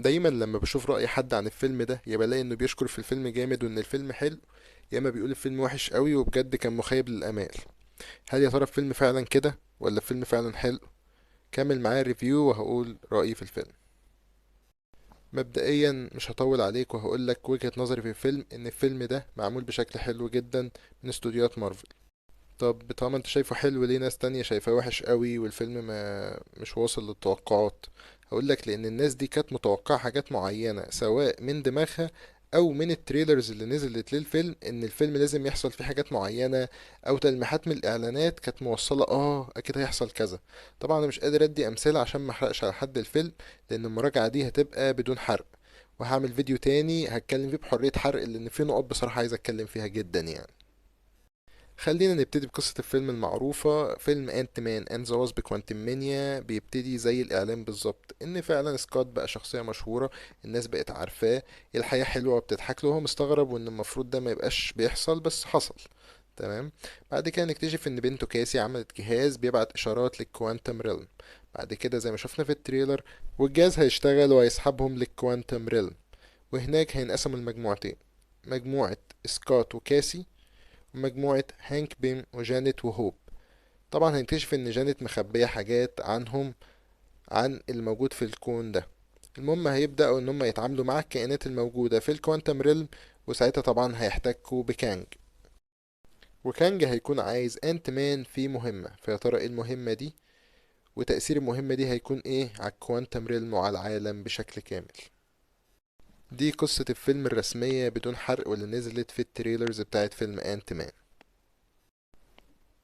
دايما لما بشوف رأي حد عن الفيلم ده يا بلاقي انه بيشكر في الفيلم جامد وان الفيلم حلو، يا اما بيقول الفيلم وحش قوي وبجد كان مخيب للآمال. هل يا ترى الفيلم فعلا كده ولا الفيلم فعلا حلو؟ كمل معايا الريفيو وهقول رأيي في الفيلم. مبدئيا مش هطول عليك وهقول لك وجهة نظري في الفيلم، ان الفيلم ده معمول بشكل حلو جدا من استوديوهات مارفل. طب طالما انت شايفه حلو ليه ناس تانية شايفاه وحش قوي والفيلم ما مش واصل للتوقعات؟ هقول لك لان الناس دي كانت متوقعة حاجات معينة سواء من دماغها او من التريلرز اللي نزلت للفيلم، ان الفيلم لازم يحصل فيه حاجات معينة، او تلميحات من الاعلانات كانت موصلة اكيد هيحصل كذا. طبعا انا مش قادر ادي امثلة عشان ما احرقش على حد الفيلم، لان المراجعة دي هتبقى بدون حرق، وهعمل فيديو تاني هتكلم فيه بحرية حرق لان في نقط بصراحة عايز اتكلم فيها جدا يعني. خلينا نبتدي بقصة الفيلم المعروفة. فيلم انت مان اند ذا واسب كوانتمانيا بيبتدي زي الإعلان بالظبط، إن فعلا سكوت بقى شخصية مشهورة، الناس بقت عارفاه، الحياة حلوة وبتضحك له، هو مستغرب وإن المفروض ده ما يبقاش بيحصل بس حصل. تمام. بعد كده نكتشف إن بنته كاسي عملت جهاز بيبعت إشارات للكوانتم ريلم. بعد كده زي ما شفنا في التريلر، والجهاز هيشتغل وهيسحبهم للكوانتم ريلم، وهناك هينقسموا المجموعتين: مجموعة سكوت وكاسي، ومجموعة هانك بيم وجانيت وهوب. طبعا هنكتشف ان جانيت مخبية حاجات عنهم، عن الموجود في الكون ده. المهم هيبدأوا ان هم يتعاملوا مع الكائنات الموجودة في الكوانتم ريلم، وساعتها طبعا هيحتكوا بكانج، وكانج هيكون عايز انت مان في مهمة. فيا ترى ايه المهمة دي، وتأثير المهمة دي هيكون ايه على الكوانتم ريلم وعلى العالم بشكل كامل؟ دي قصة الفيلم الرسمية بدون حرق واللي نزلت في التريلرز بتاعت فيلم انت مان.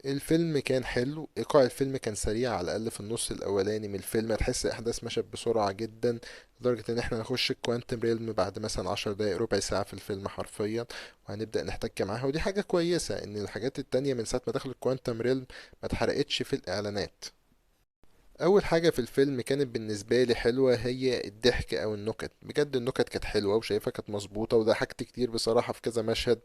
الفيلم كان حلو، ايقاع الفيلم كان سريع، على الاقل في النص الاولاني من الفيلم هتحس الاحداث مشت بسرعه جدا، لدرجه ان احنا نخش الكوانتم ريلم بعد مثلا 10 دقايق ربع ساعه في الفيلم حرفيا، وهنبدا نحتك معاها. ودي حاجه كويسه ان الحاجات التانية من ساعه ما دخلوا الكوانتم ريلم ما اتحرقتش في الاعلانات. اول حاجه في الفيلم كانت بالنسبه لي حلوه هي الضحك او النكت. بجد النكت كانت حلوه وشايفها كانت مظبوطه، وضحكت كتير بصراحه في كذا مشهد.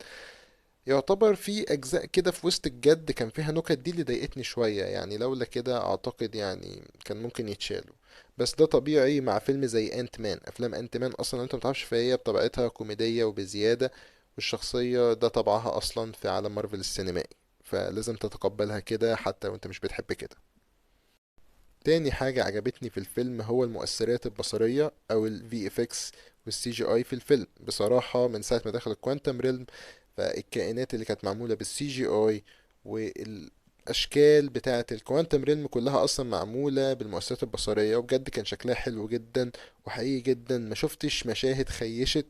يعتبر في اجزاء كده في وسط الجد كان فيها نكت، دي اللي ضايقتني شوية يعني، لولا كده اعتقد يعني كان ممكن يتشالوا. بس ده طبيعي مع فيلم زي انت مان. افلام انت مان اصلا انت متعرفش فهي بطبيعتها كوميدية وبزيادة، والشخصية ده طبعها اصلا في عالم مارفل السينمائي، فلازم تتقبلها كده حتى لو انت مش بتحب كده. تاني حاجة عجبتني في الفيلم هو المؤثرات البصرية او ال VFX والسي جي اي في الفيلم. بصراحة من ساعة ما دخل الكوانتم ريلم، فالكائنات اللي كانت معمولة بالسي جي اي والاشكال بتاعة الكوانتم ريلم كلها اصلا معمولة بالمؤثرات البصرية، وبجد كان شكلها حلو جدا وحقيقي جدا. ما شفتش مشاهد خيشت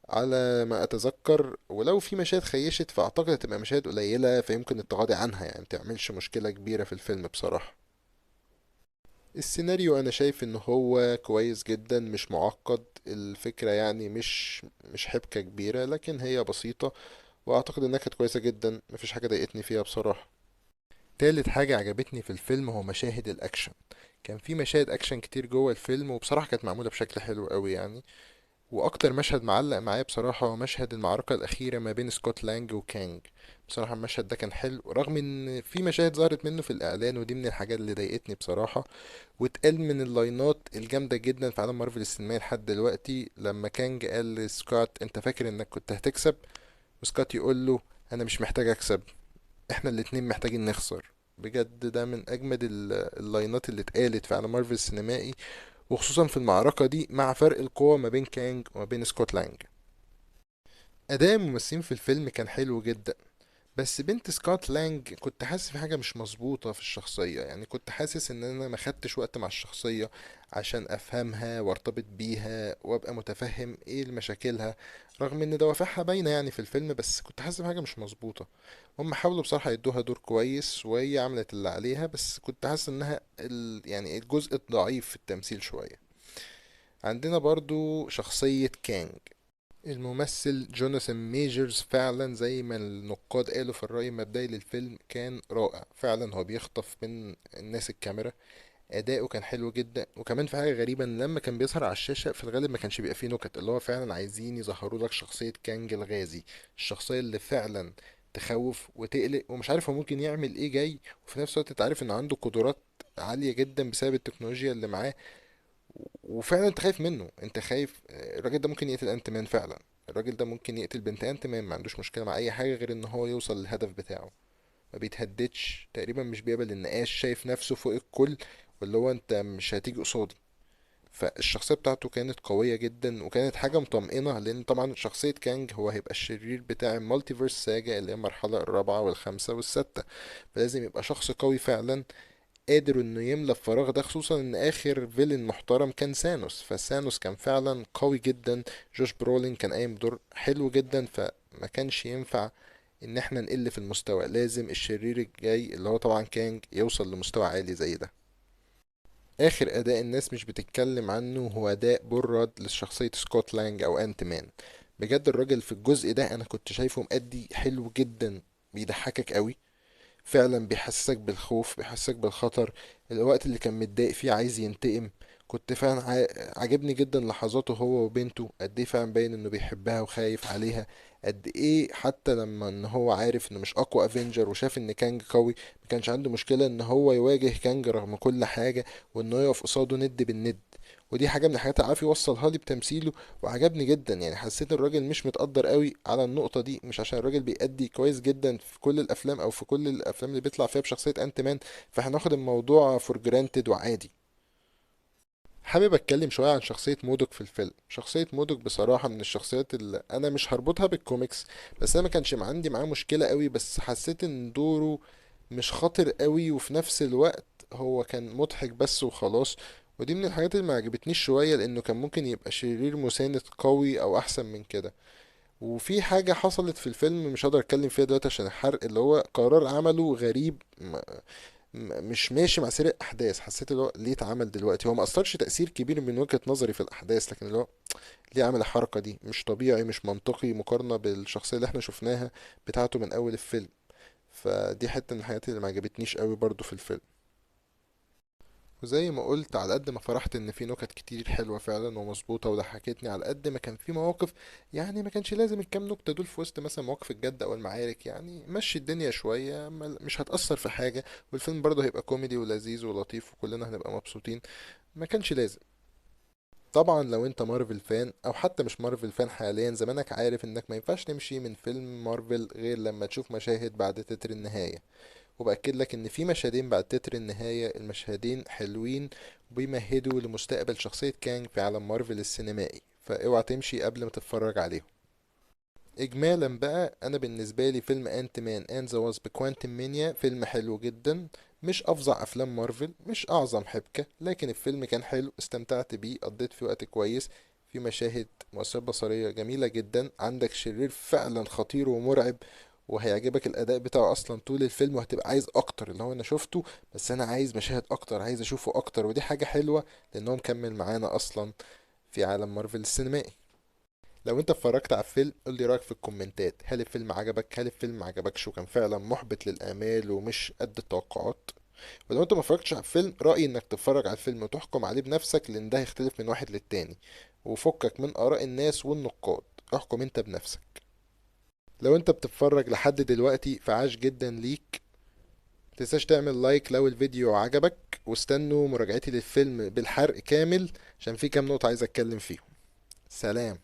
على ما اتذكر، ولو في مشاهد خيشت فاعتقد هتبقى مشاهد قليلة فيمكن التغاضي عنها، يعني متعملش مشكلة كبيرة في الفيلم بصراحة. السيناريو انا شايف ان هو كويس جدا، مش معقد الفكرة يعني، مش حبكة كبيرة لكن هي بسيطة، واعتقد انها كانت كويسة جدا، مفيش حاجة ضايقتني فيها بصراحة. تالت حاجة عجبتني في الفيلم هو مشاهد الاكشن. كان في مشاهد اكشن كتير جوه الفيلم وبصراحة كانت معمولة بشكل حلو قوي يعني. واكتر مشهد معلق معايا بصراحة هو مشهد المعركة الاخيرة ما بين سكوت لانج وكانج. بصراحة المشهد ده كان حلو رغم ان في مشاهد ظهرت منه في الاعلان، ودي من الحاجات اللي ضايقتني بصراحة. واتقال من اللاينات الجامدة جدا في عالم مارفل السينمائي لحد دلوقتي، لما كانج قال لسكوت انت فاكر انك كنت هتكسب، وسكوت يقول له انا مش محتاج اكسب، احنا الاتنين محتاجين نخسر. بجد ده من اجمد اللاينات اللي اتقالت في عالم مارفل السينمائي، وخصوصا في المعركة دي مع فرق القوة ما بين كانج وما بين سكوت لانج. اداء الممثلين في الفيلم كان حلو جدا، بس بنت سكوت لانج كنت حاسس في حاجة مش مظبوطة في الشخصية، يعني كنت حاسس ان انا ما خدتش وقت مع الشخصية عشان افهمها وارتبط بيها وابقى متفهم ايه مشاكلها، رغم ان دوافعها باينة يعني في الفيلم، بس كنت حاسس بحاجة مش مظبوطة. هم حاولوا بصراحة يدوها دور كويس وهي عملت اللي عليها، بس كنت حاسس انها يعني الجزء الضعيف في التمثيل شوية. عندنا برضو شخصية كانج. الممثل جوناثان ميجرز فعلا زي ما النقاد قالوا في الرأي المبدئي للفيلم كان رائع فعلا، هو بيخطف من الناس الكاميرا. أداؤه كان حلو جدا، وكمان في حاجة غريبة إن لما كان بيظهر على الشاشة في الغالب ما كانش بيبقى فيه نكت، اللي هو فعلا عايزين يظهروا لك شخصية كانج الغازي، الشخصية اللي فعلا تخوف وتقلق ومش عارف هو ممكن يعمل ايه جاي، وفي نفس الوقت انت عارف ان عنده قدرات عالية جدا بسبب التكنولوجيا اللي معاه. وفعلا انت خايف منه، انت خايف الراجل ده ممكن يقتل انت مان فعلا. الراجل ده ممكن يقتل بنت انت مان، ما عندوش مشكله مع اي حاجه غير ان هو يوصل للهدف بتاعه. ما بيتهددش تقريبا، مش بيقبل النقاش، شايف نفسه فوق الكل، واللي هو انت مش هتيجي قصادي. فالشخصيه بتاعته كانت قويه جدا، وكانت حاجه مطمئنه، لان طبعا شخصيه كانج هو هيبقى الشرير بتاع المالتيفيرس ساجا اللي هي المرحله الرابعه والخامسه والسادسه. فلازم يبقى شخص قوي فعلا، قادر انه يملى الفراغ ده، خصوصا ان اخر فيلن محترم كان سانوس، فسانوس كان فعلا قوي جدا. جوش برولين كان قايم بدور حلو جدا، فما كانش ينفع ان احنا نقل في المستوى، لازم الشرير الجاي اللي هو طبعا كانج يوصل لمستوى عالي زي ده. اخر اداء الناس مش بتتكلم عنه هو اداء بوراد لشخصية سكوت لانج او انت مان. بجد الراجل في الجزء ده انا كنت شايفه مأدي حلو جدا، بيضحكك قوي، فعلا بيحسسك بالخوف، بيحسسك بالخطر. الوقت اللي كان متضايق فيه عايز ينتقم، كنت فعلا عجبني جدا لحظاته هو وبنته، قد ايه فعلا باين انه بيحبها وخايف عليها. قد ايه حتى لما ان هو عارف انه مش اقوى افنجر وشاف ان كانج قوي، ما كانش عنده مشكلة ان هو يواجه كانج رغم كل حاجة، وانه يقف قصاده ند بالند. ودي حاجة من الحاجات اللي عارف يوصلها لي بتمثيله، وعجبني جدا. يعني حسيت الراجل مش متقدر قوي على النقطة دي، مش عشان الراجل بيأدي كويس جدا في كل الأفلام أو في كل الأفلام اللي بيطلع فيها بشخصية أنت مان فهناخد الموضوع فور جرانتد وعادي. حابب أتكلم شوية عن شخصية مودوك في الفيلم. شخصية مودوك بصراحة من الشخصيات اللي أنا مش هربطها بالكوميكس، بس أنا ما كانش عندي معاه مشكلة قوي، بس حسيت إن دوره مش خطر قوي، وفي نفس الوقت هو كان مضحك بس وخلاص. ودي من الحاجات اللي ما عجبتنيش شوية، لأنه كان ممكن يبقى شرير مساند قوي أو أحسن من كده. وفي حاجة حصلت في الفيلم مش هقدر اتكلم فيها دلوقتي عشان الحرق، اللي هو قرار عمله غريب، مش ماشي مع سير الاحداث. حسيت اللي هو ليه اتعمل دلوقتي؟ هو ما اثرش تأثير كبير من وجهة نظري في الاحداث، لكن اللي هو ليه عمل الحركة دي؟ مش طبيعي، مش منطقي مقارنة بالشخصية اللي احنا شفناها بتاعته من اول الفيلم. فدي حتة من الحاجات اللي ما عجبتنيش قوي برضو في الفيلم. وزي ما قلت، على قد ما فرحت ان في نكت كتير حلوة فعلا ومظبوطة وضحكتني، على قد ما كان في مواقف يعني ما كانش لازم الكام نكتة دول في وسط مثلا مواقف الجد او المعارك. يعني مشي الدنيا شوية، مش هتأثر في حاجة، والفيلم برضه هيبقى كوميدي ولذيذ ولطيف وكلنا هنبقى مبسوطين. ما كانش لازم. طبعا لو انت مارفل فان او حتى مش مارفل فان حاليا، زمانك عارف انك ما ينفعش تمشي من فيلم مارفل غير لما تشوف مشاهد بعد تتر النهاية. وبأكد لك إن في مشهدين بعد تتر النهاية، المشهدين حلوين وبيمهدوا لمستقبل شخصية كانج في عالم مارفل السينمائي، فاوعى تمشي قبل ما تتفرج عليهم. إجمالا بقى، أنا بالنسبة لي فيلم أنت مان أند ذا واسب كوانتم مانيا فيلم حلو جدا. مش أفظع أفلام مارفل، مش أعظم حبكة، لكن الفيلم كان حلو، استمتعت بيه، قضيت فيه وقت كويس. في مشاهد مؤثرات بصرية جميلة جدا، عندك شرير فعلا خطير ومرعب، وهيعجبك الأداء بتاعه أصلا طول الفيلم، وهتبقى عايز أكتر. اللي هو أنا شفته بس أنا عايز مشاهد أكتر، عايز أشوفه أكتر، ودي حاجة حلوة لأنه مكمل معانا أصلا في عالم مارفل السينمائي. لو انت اتفرجت على الفيلم قول لي رايك في الكومنتات، هل الفيلم عجبك؟ هل الفيلم ما عجبكش وكان فعلا محبط للآمال ومش قد التوقعات؟ ولو انت ما اتفرجتش على الفيلم، رأيي انك تتفرج على الفيلم وتحكم عليه بنفسك، لان ده هيختلف من واحد للتاني، وفكك من آراء الناس والنقاد، احكم انت بنفسك. لو انت بتتفرج لحد دلوقتي فعاش جدا ليك. متنساش تعمل لايك لو الفيديو عجبك، واستنوا مراجعتي للفيلم بالحرق كامل عشان في كام نقطة عايز اتكلم فيهم. سلام.